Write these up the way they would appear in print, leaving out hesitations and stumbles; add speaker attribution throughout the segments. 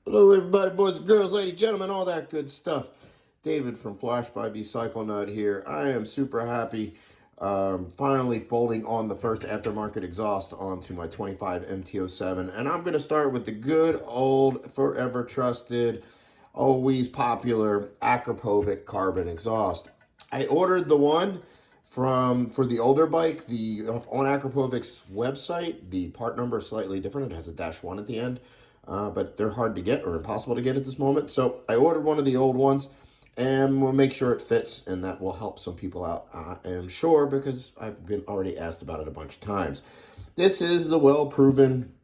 Speaker 1: Hello, everybody, boys and girls, ladies, gentlemen, all that good stuff. David from Flash by Vcyclenut here. I am super happy finally bolting on the first aftermarket exhaust onto my 25 MT07. And I'm going to start with the good old, forever trusted, always popular Akrapovic carbon exhaust. I ordered the one for the older bike, on Akrapovic's website. The part number is slightly different. It has a -1 at the end. But they're hard to get or impossible to get at this moment. So I ordered one of the old ones, and we'll make sure it fits, and that will help some people out, I am sure, because I've been already asked about it a bunch of times. This is the well-proven,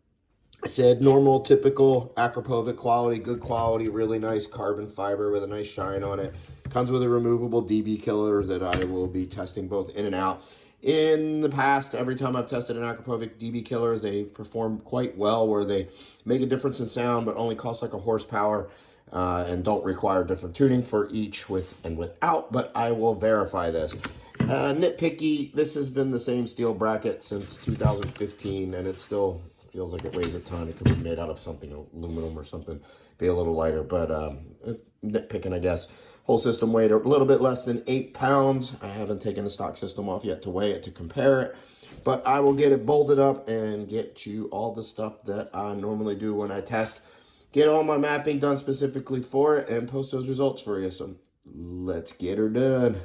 Speaker 1: I said, normal, typical Akrapovic quality, good quality, really nice carbon fiber with a nice shine on it. Comes with a removable DB killer that I will be testing both in and out. In the past, every time I've tested an Akrapovic DB killer, they perform quite well, where they make a difference in sound but only cost like a horsepower and don't require different tuning for each with and without, but I will verify this. Nitpicky, this has been the same steel bracket since 2015, and it still feels like it weighs a ton. It could be made out of something, aluminum or something, be a little lighter, but nitpicking, I guess. Whole system weighed a little bit less than 8 pounds. I haven't taken the stock system off yet to weigh it, to compare it, but I will get it bolted up and get you all the stuff that I normally do when I test. Get all my mapping done specifically for it and post those results for you. So let's get her done.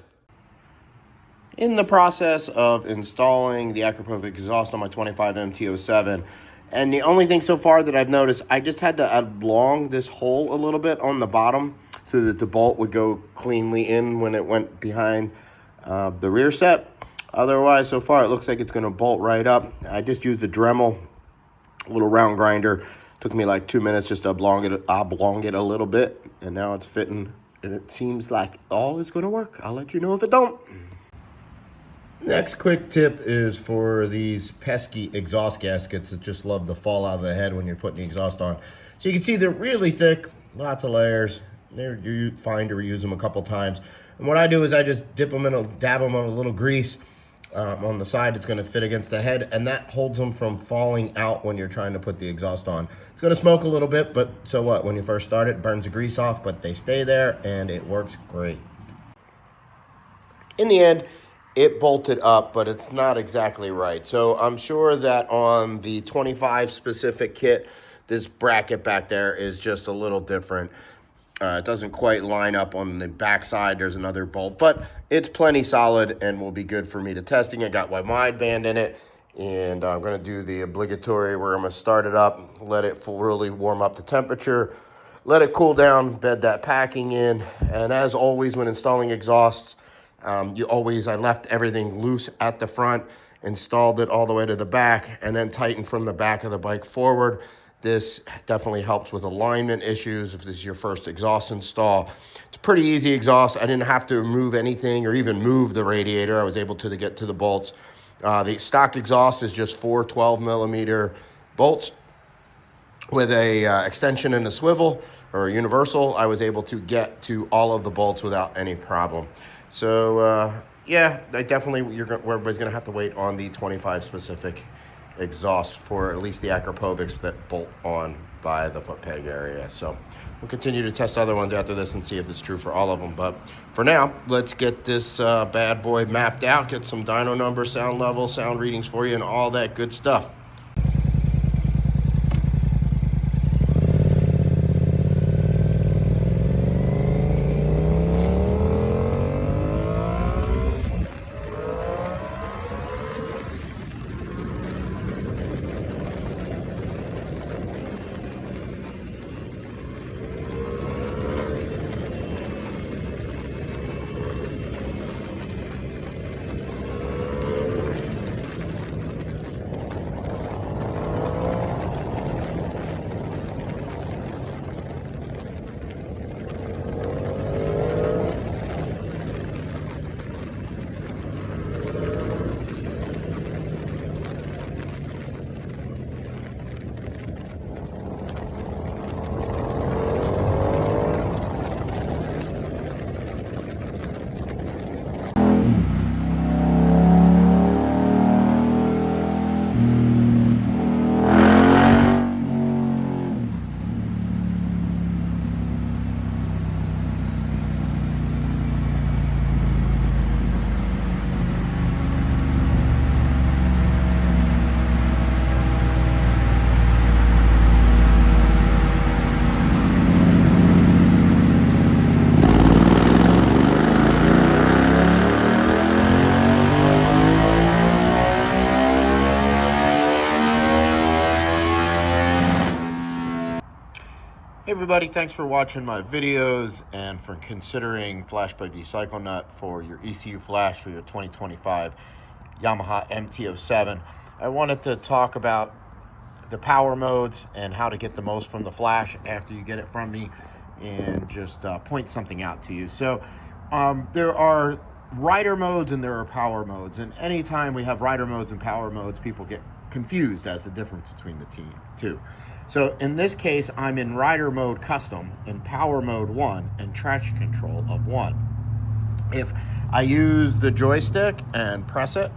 Speaker 1: In the process of installing the Akrapovic exhaust on my 25 MT07, and the only thing so far that I've noticed, I just had to oblong this hole a little bit on the bottom so that the bolt would go cleanly in when it went behind the rear set. Otherwise, so far, it looks like it's going to bolt right up. I just used a Dremel, a little round grinder. Took me like 2 minutes just to oblong it a little bit, and now it's fitting, and it seems like all is going to work. I'll let you know if it don't. Next quick tip is for these pesky exhaust gaskets that just love to fall out of the head when you're putting the exhaust on. So you can see they're really thick, lots of layers. You're fine to reuse them a couple times. And what I do is I just dab them in a little grease on the side. It's going to fit against the head, and that holds them from falling out when you're trying to put the exhaust on. It's going to smoke a little bit, but so what? When you first start it burns the grease off, but they stay there, and it works great. In the end, it bolted up, but it's not exactly right. So I'm sure that on the 25 specific kit, this bracket back there is just a little different. It doesn't quite line up on the backside. There's another bolt, but it's plenty solid and will be good for me to testing. I got my wideband in it, and I'm going to do the obligatory where I'm going to start it up, let it really warm up the temperature, let it cool down, bed that packing in. And as always, when installing exhausts, I left everything loose at the front, installed it all the way to the back, and then tightened from the back of the bike forward. This definitely helps with alignment issues if this is your first exhaust install. It's a pretty easy exhaust. I didn't have to remove anything or even move the radiator. I was able to get to the bolts. The stock exhaust is just 4 12mm bolts with a extension and a swivel or a universal. I was able to get to all of the bolts without any problem. So yeah, everybody's gonna have to wait on the 25 specific exhaust for at least the Akrapovics that bolt on by the foot peg area. So we'll continue to test other ones after this and see if it's true for all of them. But for now, let's get this bad boy mapped out, get some dyno numbers, sound levels, sound readings for you, and all that good stuff. Hey everybody, thanks for watching my videos and for considering Flash by Vcyclenut for your ECU flash for your 2025 Yamaha MT07. I wanted to talk about the power modes and how to get the most from the flash after you get it from me, and just point something out to you. So there are rider modes and there are power modes, and anytime we have rider modes and power modes, people get confused as the difference between the two. So in this case, I'm in rider mode custom, in power mode 1, and traction control of 1. If I use the joystick and press it,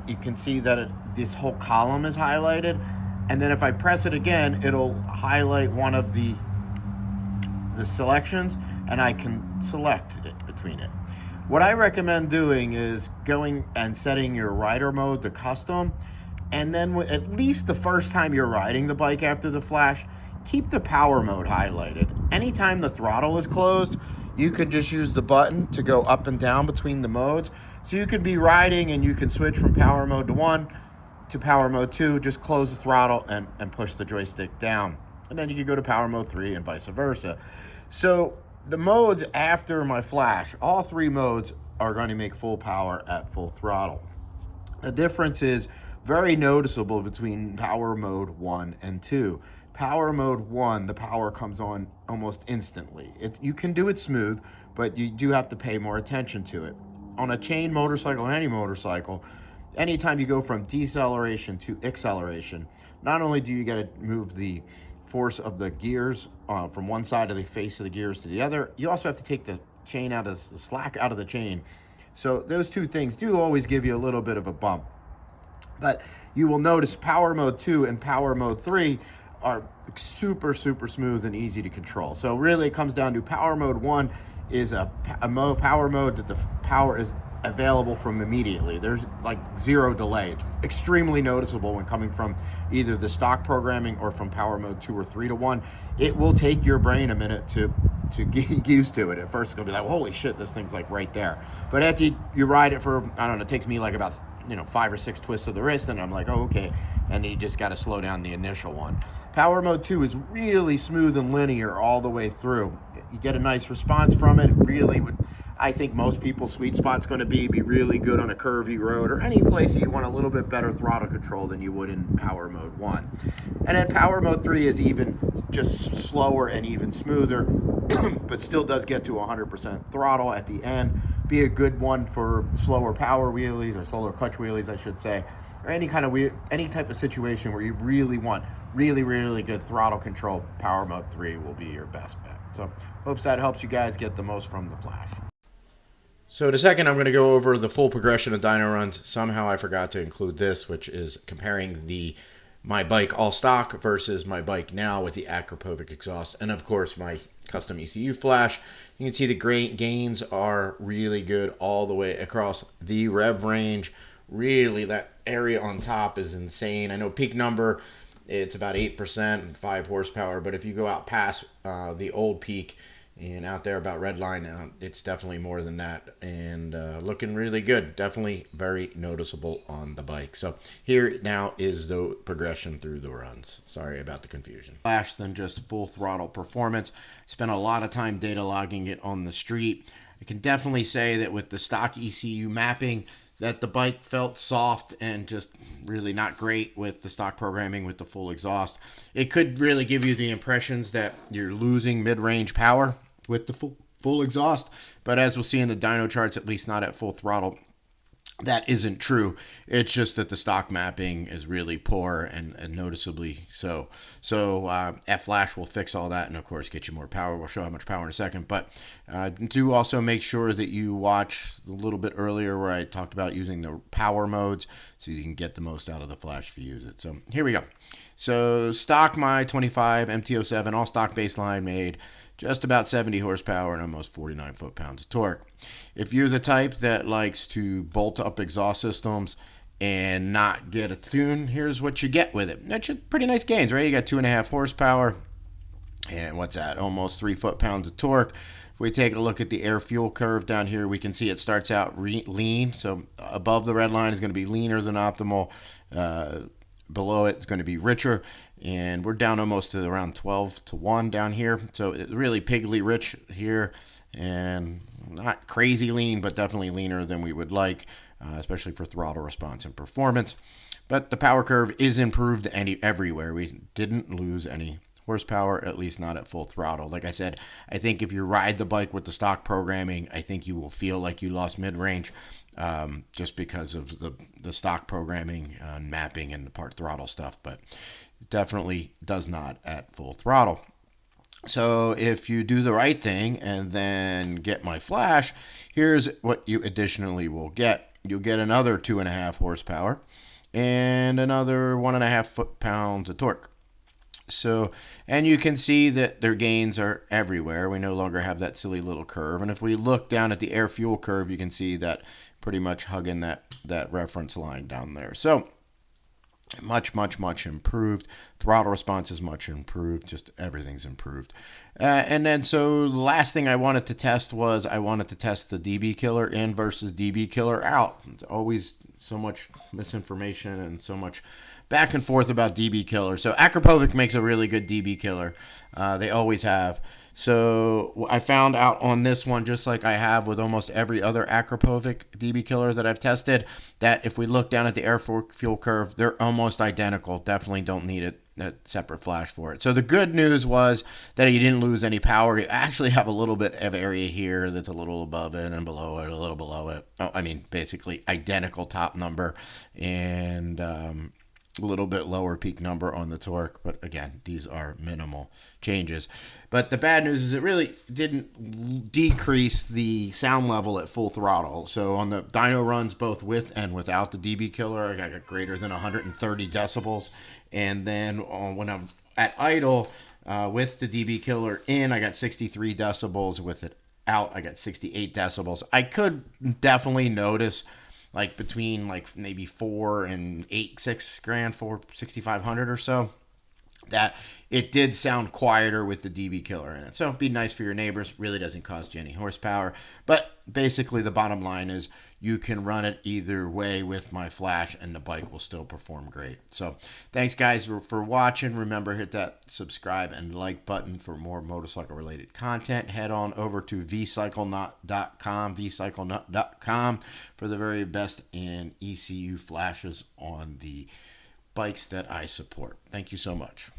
Speaker 1: you can see that this whole column is highlighted. And then if I press it again, it'll highlight one of the selections, and I can select it between it. What I recommend doing is going and setting your rider mode to custom, and then at least the first time you're riding the bike after the flash, keep the power mode highlighted. Anytime the throttle is closed, you can just use the button to go up and down between the modes. So you could be riding and you can switch from power mode 1 to power mode 2, just close the throttle and push the joystick down. And then you could go to power mode 3 and vice versa. So the modes after my flash, all 3 modes are going to make full power at full throttle. The difference is very noticeable between power mode 1 and 2. Power mode 1, the power comes on almost instantly. You can do it smooth, but you do have to pay more attention to it. On a chain motorcycle or any motorcycle, anytime you go from deceleration to acceleration, not only do you got to move the force of the gears from one side of the face of the gears to the other, you also have to take the chain out of the slack out of the chain. So those two things do always give you a little bit of a bump. But you will notice power mode 2 and power mode 3 are super smooth and easy to control. So really it comes down to power mode 1 is a power mode that the power is available from immediately. There's like zero delay. It's extremely noticeable when coming from either the stock programming or from power mode 2 or 3 to 1. It will take your brain a minute to get used to it. At first it's gonna be like, well, holy shit, this thing's like right there. But after you ride it for, I don't know, it takes me like about 5 or 6 twists of the wrist, and I'm like, oh, okay. And you just got to slow down the initial one. Power mode 2 is really smooth and linear all the way through. You get a nice response from it. Really would, I think most people's sweet spot's going to be really good on a curvy road or any place that you want a little bit better throttle control than you would in power mode 1. And then power mode 3 is even just slower and even smoother, but still does get to 100% throttle at the end. Be a good one for slower power wheelies, or slower clutch wheelies, I should say, or any type of situation where you really want really good throttle control. Power mode 3 will be your best bet. So hopes that helps you guys get the most from the flash. So in a second, I'm going to go over the full progression of dyno runs. Somehow I forgot to include this, which is comparing my bike all stock versus my bike now with the Akrapovic exhaust, and of course my custom ECU flash. You can see the gains are really good all the way across the rev range. Really, that area on top is insane. I know peak number, it's about 8%, 5 horsepower, but if you go out past the old peak and out there about redline, it's definitely more than that, and looking really good. Definitely very noticeable on the bike. So here now is the progression through the runs. Sorry about the confusion. Flash than just full throttle performance. Spent a lot of time data logging it on the street. I can definitely say that with the stock ECU mapping, that the bike felt soft and just really not great with the stock programming with the full exhaust. It could really give you the impressions that you're losing mid-range power with the full exhaust, but as we'll see in the dyno charts, at least not at full throttle, that isn't true. It's just that the stock mapping is really poor and noticeably so. So F-Flash will fix all that and of course get you more power. We'll show how much power in a second, but do also make sure that you watch a little bit earlier where I talked about using the power modes so you can get the most out of the flash if you use it. So here we go. So stock my 25 MT07 all stock baseline made just about 70 horsepower and almost 49 foot-pounds of torque. If you're the type that likes to bolt up exhaust systems and not get a tune, here's what you get with it. That's pretty nice gains, right? You got 2.5 horsepower and what's that? Almost 3 foot-pounds of torque. If we take a look at the air-fuel curve down here, we can see it starts out lean. So above the red line is going to be leaner than optimal. below it is going to be richer, and we're down almost to around 12-1 down here. So it's really pigly rich here, and not crazy lean, but definitely leaner than we would like, especially for throttle response and performance. But the power curve is improved everywhere. We didn't lose any horsepower, at least not at full throttle. Like I said, I think if you ride the bike with the stock programming, I think you will feel like you lost mid-range, just because of the stock programming and mapping and the part throttle stuff, but it definitely does not at full throttle. So if you do the right thing and then get my flash, here's what you additionally will get. You'll get another 2.5 horsepower and another 1.5 foot-pounds of torque. So, and you can see that their gains are everywhere. We no longer have that silly little curve. And if we look down at the air fuel curve, you can see that pretty much hugging that reference line down there. So much improved. Throttle response is much improved. Just everything's improved. And then so the last thing I wanted to test was I wanted to test the DB killer in versus DB killer out. It's always so much misinformation and so much back and forth about DB killer. So Akrapovic makes a really good DB killer. They always have. So I found out on this one, just like I have with almost every other Akrapovic DB killer that I've tested, that if we look down at the air fuel curve, they're almost identical. Definitely don't need a separate flash for it. So the good news was that you didn't lose any power. You actually have a little bit of area here that's a little above it and below it, a little below it. Oh, I mean, basically identical top number, and a little bit lower peak number on the torque, but again, these are minimal changes. But the bad news is it really didn't decrease the sound level at full throttle. So on the dyno runs, both with and without the DB killer, I got greater than 130 decibels. And then when I'm at idle with the DB killer in, I got 63 decibels. With it out, I got 68 decibels. I could definitely notice like between like maybe 4 and 6 grand, 6,500 or so, that it did sound quieter with the DB killer in it. So it'd be nice for your neighbors. Really doesn't cost you any horsepower. But basically the bottom line is you can run it either way with my flash and the bike will still perform great. So thanks guys for watching. Remember, hit that subscribe and like button for more motorcycle related content. Head on over to Vcyclenut.com for the very best in ECU flashes on the bikes that I support. Thank you so much.